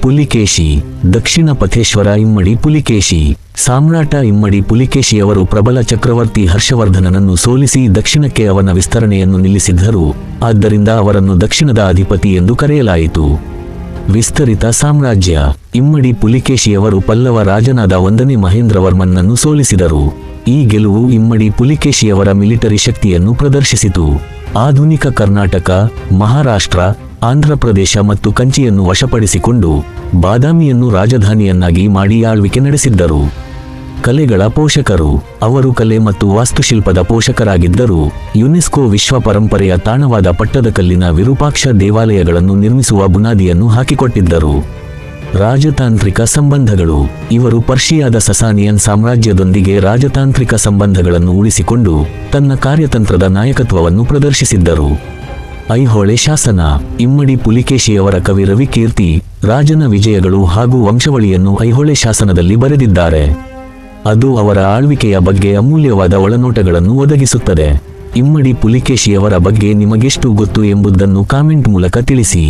ಪುಲಿಕೇಶಿ. ದಕ್ಷಿಣ ಪಥೇಶ್ವರ ಇಮ್ಮಡಿ ಪುಲಿಕೇಶಿ. ಸಾಮ್ರಾಟ ಇಮ್ಮಡಿ ಪುಲಿಕೇಶಿಯವರು ಪ್ರಬಲ ಚಕ್ರವರ್ತಿ ಹರ್ಷವರ್ಧನನನ್ನು ಸೋಲಿಸಿ ದಕ್ಷಿಣಕ್ಕೆ ಅವನ ವಿಸ್ತರಣೆಯನ್ನು ನಿಲ್ಲಿಸಿದ್ದರು, ಆದ್ದರಿಂದ ಅವರನ್ನು ದಕ್ಷಿಣದ ಅಧಿಪತಿ ಎಂದು ಕರೆಯಲಾಯಿತು. ವಿಸ್ತರಿತ ಸಾಮ್ರಾಜ್ಯ. ಇಮ್ಮಡಿ ಪುಲಿಕೇಶಿಯವರು ಪಲ್ಲವ ರಾಜನಾದ 1ನೇ ಮಹೇಂದ್ರವರ್ಮನ್ನನ್ನು ಸೋಲಿಸಿದರು. ಈ ಗೆಲುವು ಇಮ್ಮಡಿ ಪುಲಿಕೇಶಿಯವರ ಮಿಲಿಟರಿ ಶಕ್ತಿಯನ್ನು ಪ್ರದರ್ಶಿಸಿತು. ಆಧುನಿಕ ಕರ್ನಾಟಕ, ಮಹಾರಾಷ್ಟ್ರ, ಆಂಧ್ರಪ್ರದೇಶ ಮತ್ತು ಕಂಚಿಯನ್ನು ವಶಪಡಿಸಿಕೊಂಡು ಬಾದಾಮಿಯನ್ನು ರಾಜಧಾನಿಯನ್ನಾಗಿ ಮಾಡಿ ಆಳ್ವಿಕೆ ನಡೆಸಿದ್ದರು. ಕಲೆಗಳ ಪೋಷಕರು. ಅವರು ಕಲೆ ಮತ್ತು ವಾಸ್ತುಶಿಲ್ಪದ ಪೋಷಕರಾಗಿದ್ದರು. ಯುನೆಸ್ಕೋ ವಿಶ್ವ ಪರಂಪರೆಯ ತಾಣವಾದ ಪಟ್ಟದಕಲ್ಲಿನ ವಿರೂಪಾಕ್ಷ ದೇವಾಲಯಗಳನ್ನು ನಿರ್ಮಿಸುವ ಬುನಾದಿಯನ್ನು ಹಾಕಿಕೊಟ್ಟಿದ್ದರು. ರಾಜತಾಂತ್ರಿಕ ಸಂಬಂಧಗಳು. ಇವರು ಪರ್ಷಿಯಾದ ಸಸಾನಿಯನ್ ಸಾಮ್ರಾಜ್ಯದೊಂದಿಗೆ ರಾಜತಾಂತ್ರಿಕ ಸಂಬಂಧಗಳನ್ನು ಉಳಿಸಿಕೊಂಡು ತನ್ನ ಕಾರ್ಯತಂತ್ರದ ನಾಯಕತ್ವವನ್ನು ಪ್ರದರ್ಶಿಸಿದ್ದರು. ಐಹೊಳೆ ಶಾಸನ. ಇಮ್ಮಡಿ ಪುಲಿಕೇಶಿಯವರ ಕವಿ ರವಿಕೀರ್ತಿ ರಾಜನ ವಿಜಯಗಳು ಹಾಗೂ ವಂಶವಳಿಯನ್ನು ಐಹೊಳೆ ಶಾಸನದಲ್ಲಿ ಬರೆದಿದ್ದಾರೆ. ಅದು ಅವರ ಆಳ್ವಿಕೆಯ ಬಗ್ಗೆ ಅಮೂಲ್ಯವಾದ ಒಳನೋಟಗಳನ್ನು ಒದಗಿಸುತ್ತದೆ. ಇಮ್ಮಡಿ ಪುಲಿಕೇಶಿಯವರ ಬಗ್ಗೆ ನಿಮಗೆಷ್ಟು ಗೊತ್ತು ಎಂಬುದನ್ನು ಕಾಮೆಂಟ್ ಮೂಲಕ ತಿಳಿಸಿ.